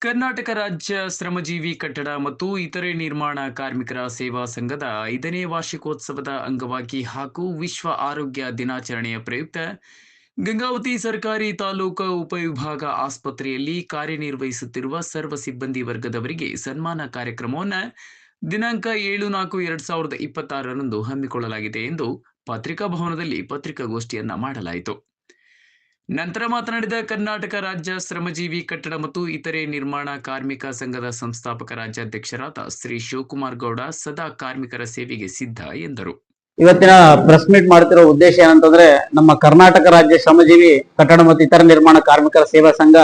ಕರ್ನಾಟಕ ರಾಜ್ಯ ಶ್ರಮಜೀವಿ ಕಟ್ಟಡ ಮತ್ತು ಇತರೆ ನಿರ್ಮಾಣ ಕಾರ್ಮಿಕರ ಸೇವಾ ಸಂಘದ 5ನೇ ವಾರ್ಷಿಕೋತ್ಸವದ ಅಂಗವಾಗಿ ಹಾಗೂ ವಿಶ್ವ ಆರೋಗ್ಯ ದಿನಾಚರಣೆಯ ಪ್ರಯುಕ್ತ ಗಂಗಾವತಿ ಸರ್ಕಾರಿ ತಾಲೂಕು ಉಪವಿಭಾಗ ಆಸ್ಪತ್ರೆಯಲ್ಲಿ ಕಾರ್ಯನಿರ್ವಹಿಸುತ್ತಿರುವ ಸರ್ವ ಸಿಬ್ಬಂದಿ ವರ್ಗದವರಿಗೆ ಸನ್ಮಾನ ಕಾರ್ಯಕ್ರಮವನ್ನು ದಿನಾಂಕ 7-4-2026ರಂದು ಹಮ್ಮಿಕೊಳ್ಳಲಾಗಿದೆ ಎಂದು ಪತ್ರಿಕಾ ಭವನದಲ್ಲಿ ಪತ್ರಿಕಾಗೋಷ್ಠಿಯನ್ನ ಮಾಡಲಾಯಿತು. ನಂತರ ಮಾತನಾಡಿದ ಕರ್ನಾಟಕ ರಾಜ್ಯ ಶ್ರಮಜೀವಿ ಕಟ್ಟಡ ಮತ್ತು ಇತರೆ ನಿರ್ಮಾಣ ಕಾರ್ಮಿಕ ಸಂಘದ ಸಂಸ್ಥಾಪಕ ರಾಜ್ಯಾಧ್ಯಕ್ಷರಾದ ಶ್ರೀ ಶಿವಕುಮಾರ್ ಗೌಡ ಸದಾ ಕಾರ್ಮಿಕರ ಸೇವೆಗೆ ಸಿದ್ಧ ಎಂದರು. ಇವತ್ತಿನ ಪ್ರೆಸ್ ಮೀಟ್ ಮಾಡ್ತಿರೋ ಉದ್ದೇಶ ಏನಂತಂದ್ರೆ, ನಮ್ಮ ಕರ್ನಾಟಕ ರಾಜ್ಯ ಶ್ರಮಜೀವಿ ಕಟ್ಟಡ ಮತ್ತು ಇತರ ನಿರ್ಮಾಣ ಕಾರ್ಮಿಕರ ಸೇವಾ ಸಂಘ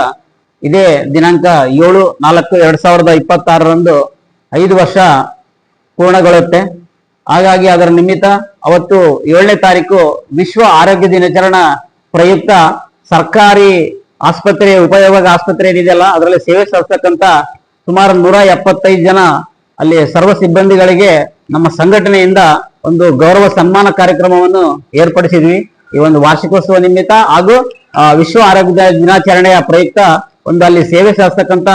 ಇದೇ ದಿನಾಂಕ 7-4-2026ರಂದು 5 ವರ್ಷ ಪೂರ್ಣಗೊಳ್ಳುತ್ತೆ. ಹಾಗಾಗಿ ಅದರ ನಿಮಿತ್ತ ಅವತ್ತು 7ನೇ ತಾರೀಕು ವಿಶ್ವ ಆರೋಗ್ಯ ದಿನಾಚರಣೆ ಪ್ರಯುಕ್ತ ಸರ್ಕಾರಿ ಆಸ್ಪತ್ರೆ ಉಪವಿಭಾಗ ಆಸ್ಪತ್ರೆ ಏನಿದೆಯಲ್ಲ ಅದರಲ್ಲಿ ಸೇವೆ ಸಲ್ಲಿಸತಕ್ಕಂತ ಸುಮಾರು 175 ಜನ ಅಲ್ಲಿ ಸರ್ವ ಸಿಬ್ಬಂದಿಗಳಿಗೆ ನಮ್ಮ ಸಂಘಟನೆಯಿಂದ ಒಂದು ಗೌರವ ಸನ್ಮಾನ ಕಾರ್ಯಕ್ರಮವನ್ನು ಏರ್ಪಡಿಸಿದ್ವಿ. ಈ ಒಂದು ವಾರ್ಷಿಕೋತ್ಸವ ನಿಮಿತ್ತ ಹಾಗೂ ವಿಶ್ವ ಆರೋಗ್ಯ ದಿನಾಚರಣೆಯ ಪ್ರಯುಕ್ತ ಒಂದು ಅಲ್ಲಿ ಸೇವೆ ಸಲ್ಲಿಸತಕ್ಕಂತ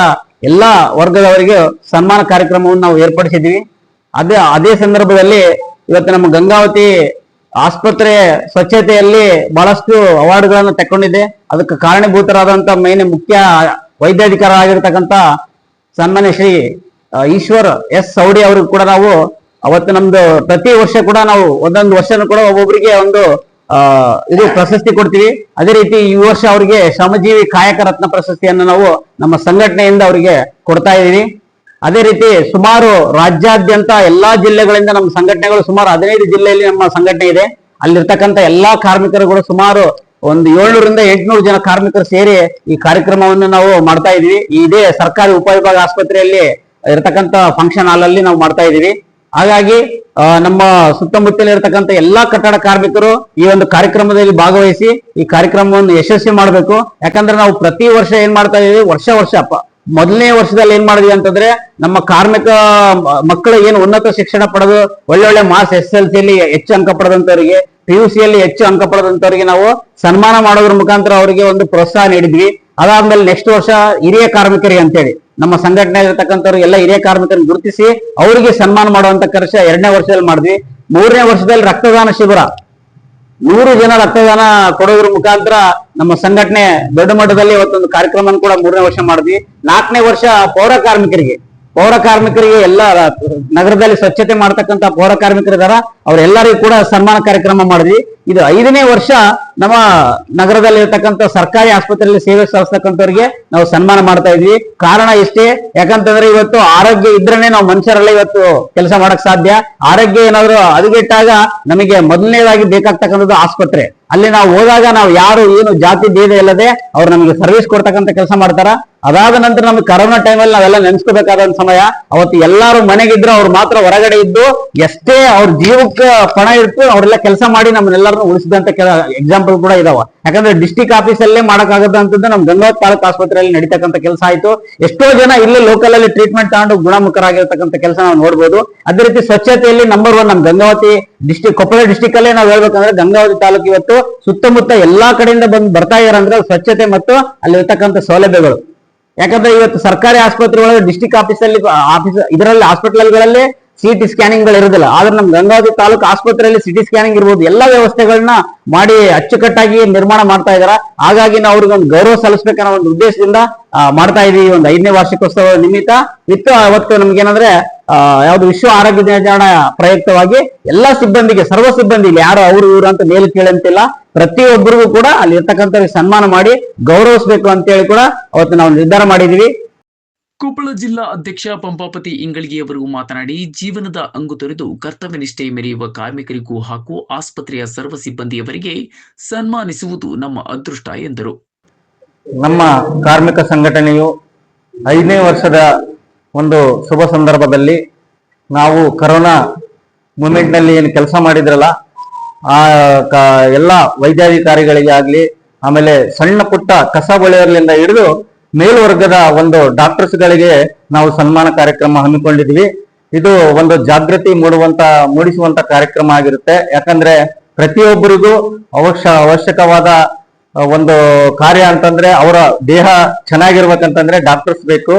ಎಲ್ಲಾ ವರ್ಗದವರಿಗೆ ಸನ್ಮಾನ ಕಾರ್ಯಕ್ರಮವನ್ನು ನಾವು ಏರ್ಪಡಿಸಿದ್ವಿ. ಅದೇ ಸಂದರ್ಭದಲ್ಲಿ ಇವತ್ತು ನಮ್ಮ ಗಂಗಾವತಿ ಆಸ್ಪತ್ರೆ ಸ್ವಚ್ಛತೆಯಲ್ಲಿ ಬಹಳಷ್ಟು ಅವಾರ್ಡ್ಗಳನ್ನು ತಕ್ಕೊಂಡಿದೆ. ಅದಕ್ಕೆ ಕಾರಣೀಭೂತರಾದಂತ ಮುಖ್ಯ ವೈದ್ಯಾಧಿಕಾರಿಯಾಗಿರ್ತಕ್ಕಂಥ ಸನ್ಮಾನ್ಯ ಶ್ರೀ ಈಶ್ವರ್ ಎಸ್ ಸೌಡಿ ಅವ್ರಿಗೂ ಕೂಡ ನಾವು ಅವತ್ತು ನಮ್ದು ಪ್ರತಿ ವರ್ಷ ಕೂಡ ನಾವು ಒಂದೊಂದು ವರ್ಷನೂ ಕೂಡ ಒಬ್ಬೊಬ್ಬರಿಗೆ ಒಂದು ಇದು ಪ್ರಶಸ್ತಿ ಕೊಡ್ತೀವಿ. ಅದೇ ರೀತಿ ಈ ವರ್ಷ ಅವರಿಗೆ ಶ್ರಮಜೀವಿ ಕಾಯಕ ರತ್ನ ಪ್ರಶಸ್ತಿಯನ್ನು ನಾವು ನಮ್ಮ ಸಂಘಟನೆಯಿಂದ ಅವರಿಗೆ ಕೊಡ್ತಾ ಇದ್ದೀವಿ. ಅದೇ ರೀತಿ ಸುಮಾರು ರಾಜ್ಯಾದ್ಯಂತ ಎಲ್ಲಾ ಜಿಲ್ಲೆಗಳಿಂದ ನಮ್ಮ ಸಂಘಟನೆಗಳು ಸುಮಾರು 15 ಜಿಲ್ಲೆಯಲ್ಲಿ ನಮ್ಮ ಸಂಘಟನೆ ಇದೆ. ಅಲ್ಲಿರ್ತಕ್ಕಂಥ ಎಲ್ಲಾ ಕಾರ್ಮಿಕರುಗಳು ಸುಮಾರು ಒಂದು 700-800 ಜನ ಕಾರ್ಮಿಕರು ಸೇರಿ ಈ ಕಾರ್ಯಕ್ರಮವನ್ನು ನಾವು ಮಾಡ್ತಾ ಇದೀವಿ. ಇದೇ ಸರ್ಕಾರಿ ಉಪವಿಭಾಗ ಆಸ್ಪತ್ರೆಯಲ್ಲಿ ಇರತಕ್ಕಂತ ಫಂಕ್ಷನ್ ಹಾಲ್ ಅಲ್ಲಿ ನಾವು ಮಾಡ್ತಾ ಇದೀವಿ. ಹಾಗಾಗಿ ನಮ್ಮ ಸುತ್ತಮುತ್ತಲ ಇರತಕ್ಕಂಥ ಎಲ್ಲಾ ಕಟ್ಟಡ ಕಾರ್ಮಿಕರು ಈ ಒಂದು ಕಾರ್ಯಕ್ರಮದಲ್ಲಿ ಭಾಗವಹಿಸಿ ಈ ಕಾರ್ಯಕ್ರಮವನ್ನು ಯಶಸ್ವಿ ಮಾಡಬೇಕು. ಯಾಕಂದ್ರೆ ನಾವು ಪ್ರತಿ ವರ್ಷ ಏನ್ ಮಾಡ್ತಾ ಇದೀವಿ, ವರ್ಷ ಮೊದಲನೇ ವರ್ಷದಲ್ಲಿ ಏನ್ ಮಾಡಿದ್ವಿ ಅಂತಂದ್ರೆ, ನಮ್ಮ ಕಾರ್ಮಿಕ ಮಕ್ಕಳು ಏನು ಉನ್ನತ ಶಿಕ್ಷಣ ಪಡೆದು ಒಳ್ಳೊಳ್ಳೆ ಮಾರ್ಕ್ಸ್ SSLC ಯಲ್ಲಿ ಹೆಚ್ಚು ಅಂಕ ಪಡೆದಂತವರಿಗೆ, PUC ಯಲ್ಲಿ ಹೆಚ್ಚು ಅಂಕ ಪಡೆದಂತವರಿಗೆ ನಾವು ಸನ್ಮಾನ ಮಾಡೋದ್ರ ಮುಖಾಂತರ ಅವರಿಗೆ ಒಂದು ಪ್ರೋತ್ಸಾಹ ನೀಡಿದ್ವಿ. ಅದಾದ್ಮೇಲೆ ನೆಕ್ಸ್ಟ್ ವರ್ಷ ಹಿರಿಯ ಕಾರ್ಮಿಕರಿಗೆ ಅಂತೇಳಿ ನಮ್ಮ ಸಂಘಟನೆ ಇರತಕ್ಕಂಥವ್ರು ಎಲ್ಲ ಹಿರಿಯ ಕಾರ್ಮಿಕರನ್ನು ಗುರುತಿಸಿ ಅವರಿಗೆ ಸನ್ಮಾನ ಮಾಡುವಂತ ಕೆಲಸ 2ನೇ ವರ್ಷದಲ್ಲಿ ಮಾಡಿದ್ವಿ. 3ನೇ ವರ್ಷದಲ್ಲಿ ರಕ್ತದಾನ ಶಿಬಿರ 100 ಜನ ರಕ್ತದಾನ ಕೊಡೋದ್ರ ಮುಖಾಂತರ ನಮ್ಮ ಸಂಘಟನೆ ದೊಡ್ಡ ಮಟ್ಟದಲ್ಲಿ ಇವತ್ತೊಂದು ಕಾರ್ಯಕ್ರಮ ಕೂಡ 3ನೇ ವರ್ಷ ಮಾಡಿದ್ವಿ. 4ನೇ ವರ್ಷ ಪೌರ ಕಾರ್ಮಿಕರಿಗೆ ಎಲ್ಲ ನಗರದಲ್ಲಿ ಸ್ವಚ್ಛತೆ ಮಾಡ್ತಕ್ಕಂಥ ಪೌರ ಕಾರ್ಮಿಕರಿದಾರ ಅವರೆಲ್ಲರಿಗೂ ಕೂಡ ಸನ್ಮಾನ ಕಾರ್ಯಕ್ರಮ ಮಾಡಿದ್ವಿ. ಇದು 5ನೇ ವರ್ಷ ನಮ್ಮ ನಗರದಲ್ಲಿ ಇರತಕ್ಕಂಥ ಸರ್ಕಾರಿ ಆಸ್ಪತ್ರೆಯಲ್ಲಿ ಸೇವೆ ಸಲ್ಲಿಸ್ತಕ್ಕಂಥವ್ರಿಗೆ ನಾವು ಸನ್ಮಾನ ಮಾಡ್ತಾ ಇದ್ವಿ. ಕಾರಣ ಇಷ್ಟೇ, ಯಾಕಂತಂದ್ರೆ ಇವತ್ತು ಆರೋಗ್ಯ ಇದ್ರೇನೆ ನಾವು ಮನುಷ್ಯರೆಲ್ಲ ಇವತ್ತು ಕೆಲಸ ಮಾಡಕ್ ಸಾಧ್ಯ. ಆರೋಗ್ಯ ಏನಾದ್ರು ಹದಗೆಟ್ಟಾಗ ನಮಗೆ ಮೊದಲನೇದಾಗಿ ಬೇಕಾಗ್ತಕ್ಕಂಥದ್ದು ಆಸ್ಪತ್ರೆ. ಅಲ್ಲಿ ನಾವು ಹೋದಾಗ ನಾವು ಯಾರು ಏನು ಜಾತಿ ಭೇದ ಇಲ್ಲದೆ ಅವ್ರು ನಮಗೆ ಸರ್ವಿಸ್ ಕೊಡ್ತಕ್ಕಂಥ ಕೆಲಸ ಮಾಡ್ತಾರ. ಅದಾದ ನಂತರ ನಮ್ಗೆ ಕರೋನಾ ಟೈಮಲ್ಲಿ ನಾವೆಲ್ಲ ನೆನೆಸ್ಕೋಬೇಕಾದ ಸಮಯ. ಅವತ್ತು ಎಲ್ಲಾರು ಮನೆಗಿದ್ರು ಅವ್ರು ಮಾತ್ರ ಹೊರಗಡೆ ಇದ್ದು ಎಷ್ಟೇ ಅವ್ರ ಜೀವಕ್ಕೆ ಪಣ ಇಟ್ಟು ಅವರೆಲ್ಲ ಕೆಲಸ ಮಾಡಿ ನಮ್ಮನ್ನೆಲ್ಲರನ್ನು ಉಳಿಸಿದಂತ ಎಕ್ಸಾಂಪಲ್ ಕೂಡ ಇದಾವ. ಯಾಕಂದ್ರೆ ಡಿಸ್ಟಿಕ್ ಆಫೀಸಲ್ಲೇ ಮಾಡಕ್ಕಾಗದಂತದ್ದು ನಮ್ ಗಂಗಾವತಿ ತಾಲೂಕು ಆಸ್ಪತ್ರೆಯಲ್ಲಿ ನಡೀತಕ್ಕಂಥ ಕೆಲಸ ಆಯ್ತು. ಎಷ್ಟೋ ಜನ ಇಲ್ಲೇ ಲೋಕಲ್ ಅಲ್ಲಿ ಟ್ರೀಟ್ಮೆಂಟ್ ತಗೊಂಡು ಗುಣಮುಖರಾಗಿರ್ತಕ್ಕಂಥ ಕೆಲಸ ನಾವು ನೋಡ್ಬೋದು. ಅದೇ ರೀತಿ ಸ್ವಚ್ಛತೆಯಲ್ಲಿ ನಂಬರ್ 1 ನಮ್ ಗಂಗಾವತಿ ಡಿಸ್ಟಿಕ್, ಕೊಪ್ಪಳ ಡಿಸ್ಟಿಕ್ ಅಲ್ಲೇ ನಾವು ಹೇಳ್ಬೇಕಂದ್ರೆ ಗಂಗಾವತಿ ತಾಲೂಕು ಇವತ್ತು ಸುತ್ತಮುತ್ತ ಎಲ್ಲಾ ಕಡೆಯಿಂದ ಬರ್ತಾ ಇದಾರೆ ಅಂದ್ರೆ ಸ್ವಚ್ಛತೆ ಮತ್ತು ಅಲ್ಲಿರ್ತಕ್ಕಂಥ ಸೌಲಭ್ಯಗಳು. ಯಾಕಂದ್ರೆ ಇವತ್ತು ಸರ್ಕಾರಿ ಆಸ್ಪತ್ರೆ ಒಳಗೆ ಡಿಸ್ಟಿಕ್ ಆಫೀಸ್ ಇದರಲ್ಲಿ ಹಾಸ್ಪಿಟಲ್ಗಳಲ್ಲಿ CT ಸ್ಕ್ಯಾನಿಂಗ್ ಗಳು ಇರೋದಿಲ್ಲ. ಆದ್ರೆ ನಮ್ ಗಂಗಾವತಿ ತಾಲೂಕು ಆಸ್ಪತ್ರೆಯಲ್ಲಿ CT ಸ್ಕ್ಯಾನಿಂಗ್ ಇರ್ಬೋದು, ಎಲ್ಲಾ ವ್ಯವಸ್ಥೆಗಳನ್ನ ಮಾಡಿ ಅಚ್ಚುಕಟ್ಟಾಗಿ ನಿರ್ಮಾಣ ಮಾಡ್ತಾ ಇದಾರ. ಹಾಗಾಗಿ ನಾವು ಅವ್ರಿಗೆ ಒಂದು ಗೌರವ ಸಲ್ಲಿಸಬೇಕನ್ನೋ ಒಂದು ಉದ್ದೇಶದಿಂದ ಮಾಡ್ತಾ ಇದೀವಿ. ಒಂದು 5ನೇ ವಾರ್ಷಿಕೋತ್ಸವ ನಿಮಿತ್ತ ಅವತ್ತು ನಮ್ಗೇನಂದ್ರೆ ಯಾವ್ದು ವಿಶ್ವ ಆರೋಗ್ಯ ದಿನಾಚರಣೆ ಪ್ರಯುಕ್ತವಾಗಿ ಎಲ್ಲಾ ಸಿಬ್ಬಂದಿಗೆ, ಸರ್ವ ಸಿಬ್ಬಂದಿಗೆ, ಯಾರು ಅವ್ರು ಇವ್ರು ಅಂತ ಮೇಲೆ ಕೇಳಂತಿಲ್ಲ, ಪ್ರತಿಯೊಬ್ಬರಿಗೂ ಕೂಡ ಅಲ್ಲಿ ಇರ್ತಕ್ಕಂಥವ್ರಿಗೆ ಸನ್ಮಾನ ಮಾಡಿ ಗೌರವಿಸಬೇಕು ಅಂತೇಳಿ ಕೂಡ ಅವತ್ತು ನಾವು ನಿರ್ಧಾರ ಮಾಡಿದೀವಿ. ಕೊಪ್ಪಳ ಜಿಲ್ಲಾ ಅಧ್ಯಕ್ಷ ಪಂಪಾಪತಿ ಇಂಗಳಿಗೆಯವರು ಮಾತನಾಡಿ, ಜೀವನದ ಅಂಗು ತೊರೆದು ಕರ್ತವ್ಯ ನಿಷ್ಠೆ ಮೆರೆಯುವ ಕಾರ್ಮಿಕರಿಗೂ ಹಾಗೂ ಆಸ್ಪತ್ರೆಯ ಸರ್ವ ಸಿಬ್ಬಂದಿಯವರಿಗೆ ಸನ್ಮಾನಿಸುವುದು ನಮ್ಮ ಅದೃಷ್ಟ ಎಂದರು. ನಮ್ಮ ಕಾರ್ಮಿಕ ಸಂಘಟನೆಯು 5ನೇ ವರ್ಷದ ಒಂದು ಶುಭ ಸಂದರ್ಭದಲ್ಲಿ ನಾವು ಕರೋನಾ ಮೂಮೆಂಟ್ ನಲ್ಲಿ ಏನು ಕೆಲಸ ಮಾಡಿದ್ರಲ್ಲ ಆ ಎಲ್ಲ ವೈದ್ಯಾಧಿಕಾರಿಗಳಿಗೆ ಆಗ್ಲಿ, ಆಮೇಲೆ ಸಣ್ಣ ಪುಟ್ಟ ಕಸ ಬಳಿಯವರಿಂದ ಹಿಡಿದು ಮೇಲ್ವರ್ಗದ ಒಂದು ಡಾಕ್ಟರ್ಸ್ ಗಳಿಗೆ ನಾವು ಸನ್ಮಾನ ಕಾರ್ಯಕ್ರಮ ಹಮ್ಮಿಕೊಂಡಿದ್ವಿ. ಇದು ಒಂದು ಜಾಗೃತಿ ಮೂಡಿಸುವಂತ ಕಾರ್ಯಕ್ರಮ ಆಗಿರುತ್ತೆ. ಯಾಕಂದ್ರೆ ಪ್ರತಿಯೊಬ್ಬರಿಗೂ ಅವಶ್ಯಕವಾದ ಒಂದು ಕಾರ್ಯ ಅಂತಂದ್ರೆ ಅವರ ದೇಹ ಚೆನ್ನಾಗಿರ್ಬೇಕಂತಂದ್ರೆ ಡಾಕ್ಟರ್ಸ್ ಬೇಕು.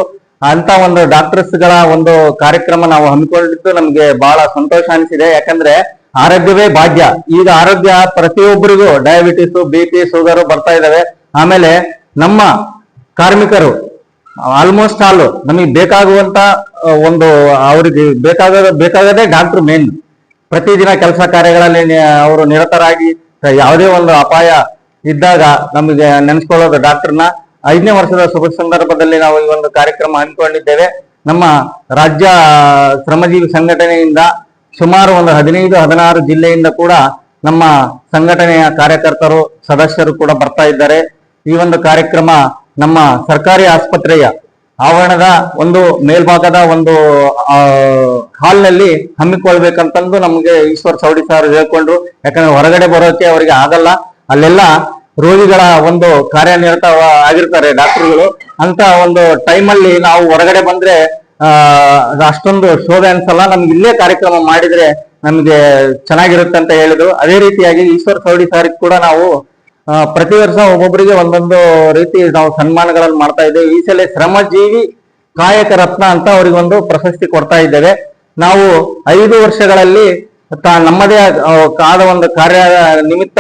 ಅಂತ ಒಂದು ಡಾಕ್ಟರ್ಸ್ ಗಳ ಒಂದು ಕಾರ್ಯಕ್ರಮ ನಾವು ಹಮ್ಮಿಕೊಂಡಿದ್ದು ನಮ್ಗೆ ಬಹಳ ಸಂತೋಷ ಅನಿಸಿದೆ. ಯಾಕಂದ್ರೆ ಆರೋಗ್ಯವೇ ಭಾಗ್ಯ. ಈಗ ಆರೋಗ್ಯ ಪ್ರತಿಯೊಬ್ಬರಿಗೂ ಡಯಾಬಿಟಿಸ್, BP, ಶುಗರ್ ಬರ್ತಾ ಇದಾವೆ. ಆಮೇಲೆ ನಮ್ಮ ಕಾರ್ಮಿಕರು ಆಲ್ಮೋಸ್ಟ್ ಆಲ್ ನಮಗೆ ಬೇಕಾಗುವಂತ ಒಂದು ಅವರಿಗೆ ಬೇಕಾಗದೇ ಡಾಕ್ಟರ್ ಮೇನ್. ಪ್ರತಿದಿನ ಕೆಲಸ ಕಾರ್ಯಗಳಲ್ಲಿ ಅವರು ನಿರತರಾಗಿ ಯಾವುದೇ ಒಂದು ಅಪಾಯ ಇದ್ದಾಗ ನಮಗೆ ನೆನೆಸ್ಕೊಳ್ಳೋದು ಡಾಕ್ಟರ್ನ. 5ನೇ ವರ್ಷದ ಶುಭ ಸಂದರ್ಭದಲ್ಲಿ ನಾವು ಈ ಒಂದು ಕಾರ್ಯಕ್ರಮ ಹಮ್ಮಿಕೊಂಡಿದ್ದೇವೆ. ನಮ್ಮ ರಾಜ್ಯ ಶ್ರಮಜೀವಿ ಸಂಘಟನೆಯಿಂದ ಸುಮಾರು ಒಂದು 15-16 ಜಿಲ್ಲೆಯಿಂದ ಕೂಡ ನಮ್ಮ ಸಂಘಟನೆಯ ಕಾರ್ಯಕರ್ತರು ಸದಸ್ಯರು ಕೂಡ ಬರ್ತಾ ಇದ್ದಾರೆ. ಈ ಒಂದು ಕಾರ್ಯಕ್ರಮ ನಮ್ಮ ಸರ್ಕಾರಿ ಆಸ್ಪತ್ರೆಯ ಆವರಣದ ಒಂದು ಮೇಲ್ಭಾಗದ ಒಂದು ಹಾಲ್ನಲ್ಲಿ ಹಮ್ಮಿಕೊಳ್ಬೇಕಂತಂದು ನಮಗೆ ಈಶ್ವರ್ ಸವಡಿ ಸರ್ ಹೇಳ್ಕೊಂಡ್ರು. ಯಾಕಂದ್ರೆ ಹೊರಗಡೆ ಬರೋಕೆ ಅವರಿಗೆ ಆಗಲ್ಲ, ಅಲ್ಲೆಲ್ಲ ರೋಗಿಗಳ ಒಂದು ಕಾರ್ಯನಿರತ ಆಗಿರ್ತಾರೆ ಡಾಕ್ಟರ್ಗಳು. ಅಂತ ಒಂದು ಟೈಮಲ್ಲಿ ನಾವು ಹೊರಗಡೆ ಬಂದ್ರೆ ಅಷ್ಟೊಂದು ಶೋಭೆ ಅನ್ಸಲ್ಲ. ನಮ್ಗೆ ಇಲ್ಲೇ ಕಾರ್ಯಕ್ರಮ ಮಾಡಿದ್ರೆ ನಮ್ಗೆ ಚೆನ್ನಾಗಿರುತ್ತೆ ಅಂತ ಹೇಳಿದ್ರು. ಅದೇ ರೀತಿಯಾಗಿ ಈಶ್ವರ್ ಸವಡಿ ಸರ್ ಕೂಡ ನಾವು ಪ್ರತಿ ವರ್ಷ ಒಬ್ಬೊಬ್ಬರಿಗೆ ಒಂದೊಂದು ರೀತಿ ನಾವು ಸನ್ಮಾನಗಳನ್ನು ಮಾಡ್ತಾ ಇದ್ದೇವೆ. ಈ ಸಲ ಶ್ರಮಜೀವಿ ಕಾಯಕ ರತ್ನ ಅಂತ ಅವರಿಗೊಂದು ಪ್ರಶಸ್ತಿ ಕೊಡ್ತಾ ಇದ್ದೇವೆ. ನಾವು 5 ವರ್ಷಗಳಲ್ಲಿ ನಮ್ಮದೇ ಆದ ಒಂದು ಕಾರ್ಯ ನಿಮಿತ್ತ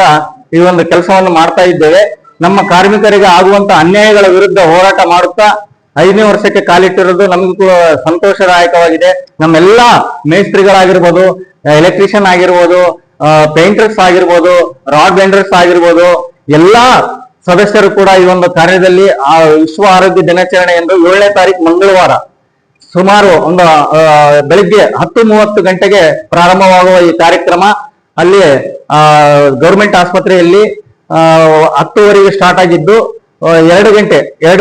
ಈ ಒಂದು ಕೆಲಸವನ್ನು ಮಾಡ್ತಾ ಇದ್ದೇವೆ. ನಮ್ಮ ಕಾರ್ಮಿಕರಿಗೆ ಆಗುವಂತ ಅನ್ಯಾಯಗಳ ವಿರುದ್ಧ ಹೋರಾಟ ಮಾಡುತ್ತಾ 5ನೇ ವರ್ಷಕ್ಕೆ ಕಾಲಿಟ್ಟಿರೋದು ನಮಗೂ ಕೂಡ ಸಂತೋಷದಾಯಕವಾಗಿದೆ. ನಮ್ಮೆಲ್ಲಾ ಮೇಸ್ತ್ರಿಗಳಾಗಿರ್ಬೋದು, ಎಲೆಕ್ಟ್ರಿಷಿಯನ್ ಆಗಿರ್ಬೋದು, ಪೇಂಟರ್ಸ್ ಆಗಿರ್ಬೋದು, ರಾಡ್ ಬೆಂಡರ್ಸ್ ಆಗಿರ್ಬೋದು, ಎಲ್ಲಾ ಸದಸ್ಯರು ಕೂಡ ಈ ಒಂದು ಕಾರ್ಯದಲ್ಲಿ ವಿಶ್ವ ಆರೋಗ್ಯ ದಿನಾಚರಣೆ ಎಂದು 7ನೇ ತಾರೀಕು ಮಂಗಳವಾರ ಸುಮಾರು ಒಂದು ಬೆಳಿಗ್ಗೆ 10:30 ಗಂಟೆಗೆ ಪ್ರಾರಂಭವಾಗುವ ಈ ಕಾರ್ಯಕ್ರಮ ಅಲ್ಲಿ ಗೌರ್ಮೆಂಟ್ ಆಸ್ಪತ್ರೆಯಲ್ಲಿ 10:00 ಸ್ಟಾರ್ಟ್ ಆಗಿದ್ದು 2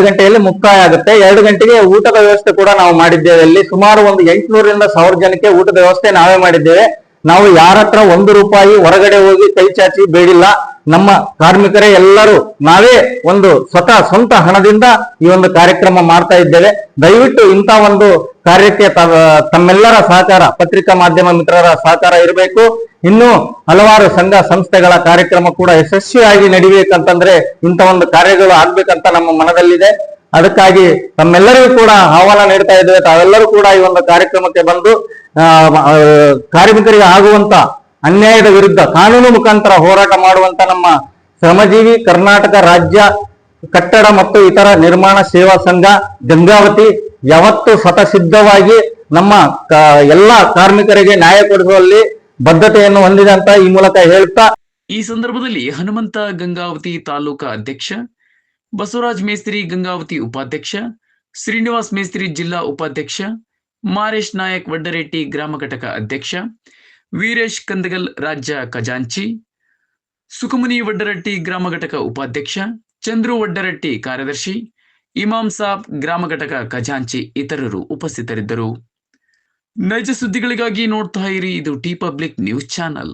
ಗಂಟೆಯಲ್ಲಿ ಮುಕ್ತಾಯ ಆಗುತ್ತೆ. 2 ಗಂಟೆಗೆ ಊಟದ ವ್ಯವಸ್ಥೆ ಕೂಡ ನಾವು ಮಾಡಿದ್ದೇವೆ. ಇಲ್ಲಿ ಸುಮಾರು ಒಂದು 800ರಿಂದ 1000 ಜನಕ್ಕೆ ಊಟದ ವ್ಯವಸ್ಥೆ ನಾವೇ ಮಾಡಿದ್ದೇವೆ. ನಾವು ಯಾರ ಹತ್ರ 1 ರೂಪಾಯಿ ಹೊರಗಡೆ ಹೋಗಿ ಕೈ ಚಾಚಿ ಬೇಡಿಲ್ಲ. ನಮ್ಮ ಕಾರ್ಮಿಕರೇ ಎಲ್ಲರೂ ನಾವೇ ಒಂದು ಸ್ವಂತ ಹಣದಿಂದ ಈ ಒಂದು ಕಾರ್ಯಕ್ರಮ ಮಾಡ್ತಾ ಇದ್ದೇವೆ. ದಯವಿಟ್ಟು ಇಂಥ ಒಂದು ಕಾರ್ಯಕ್ಕೆ ತಮ್ಮೆಲ್ಲರ ಸಹಕಾರ, ಪತ್ರಿಕಾ ಮಾಧ್ಯಮ ಮಿತ್ರರ ಸಹಕಾರ ಇರಬೇಕು. ಇನ್ನು ಹಲವಾರು ಸಂಘ ಸಂಸ್ಥೆಗಳ ಕಾರ್ಯಕ್ರಮ ಕೂಡ ಯಶಸ್ವಿಯಾಗಿ ನಡಿಬೇಕಂತಂದ್ರೆ ಇಂಥ ಒಂದು ಕಾರ್ಯಗಳು ಆಗ್ಬೇಕಂತ ನಮ್ಮ ಮನದಲ್ಲಿದೆ. ಅದಕ್ಕಾಗಿ ತಮ್ಮೆಲ್ಲರಿಗೂ ಕೂಡ ಆಹ್ವಾನ ನೀಡ್ತಾ ಇದ್ದೇವೆ. ತಾವೆಲ್ಲರೂ ಕೂಡ ಈ ಒಂದು ಕಾರ್ಯಕ್ರಮಕ್ಕೆ ಬಂದು ಕಾರ್ಮಿಕರಿಗೆ ಆಗುವಂತ ಅನ್ಯಾಯದ ವಿರುದ್ಧ ಕಾನೂನು ಮುಖಾಂತರ ಹೋರಾಟ ಮಾಡುವಂತ ನಮ್ಮ ಶ್ರಮಜೀವಿ ಕರ್ನಾಟಕ ರಾಜ್ಯ ಕಟ್ಟಡ ಮತ್ತು ಇತರ ನಿರ್ಮಾಣ ಸೇವಾ ಸಂಘ ಗಂಗಾವತಿ ಯಾವತ್ತು ಸ್ವತಃಸಿದ್ಧವಾಗಿ ನಮ್ಮ ಎಲ್ಲಾ ಕಾರ್ಮಿಕರಿಗೆ ನ್ಯಾಯ ಕೊಡಿಸುವಲ್ಲಿ ಬದ್ಧತೆಯನ್ನು ಹೊಂದಿದೆ ಅಂತ ಈ ಮೂಲಕ ಹೇಳ್ತಾ, ಈ ಸಂದರ್ಭದಲ್ಲಿ ಹನುಮಂತ ಗಂಗಾವತಿ ತಾಲೂಕಾ ಅಧ್ಯಕ್ಷ, ಬಸವರಾಜ್ ಮೇಸ್ತ್ರಿ ಗಂಗಾವತಿ ಉಪಾಧ್ಯಕ್ಷ, ಶ್ರೀನಿವಾಸ್ ಮೇಸ್ತ್ರಿ ಜಿಲ್ಲಾ ಉಪಾಧ್ಯಕ್ಷ, ಮಾರೇಶ್ ನಾಯಕ್ ವಡ್ಡರೆಟ್ಟಿ ಗ್ರಾಮ ಘಟಕ ಅಧ್ಯಕ್ಷ, ವೀರೇಶ್ ಕಂದಗಲ್ ರಾಜ್ಯ ಖಜಾಂಚಿ, ಸುಖಮುನಿ ವಡ್ಡರಟ್ಟಿ ಗ್ರಾಮ ಘಟಕ ಉಪಾಧ್ಯಕ್ಷ, ಚಂದ್ರು ವಡ್ಡರಟ್ಟಿ ಕಾರ್ಯದರ್ಶಿ, ಇಮಾಮ್ ಸಾಬ್ ಗ್ರಾಮ ಘಟಕ ಖಜಾಂಚಿ ಇತರರು ಉಪಸ್ಥಿತರಿದ್ದರು. ನೈಜ ಸುದ್ದಿಗಳಿಗಾಗಿ ನೋಡ್ತಾ ಇರಿ ಇದು ಟಿ ಪಬ್ಲಿಕ್ ನ್ಯೂಸ್ ಚಾನಲ್.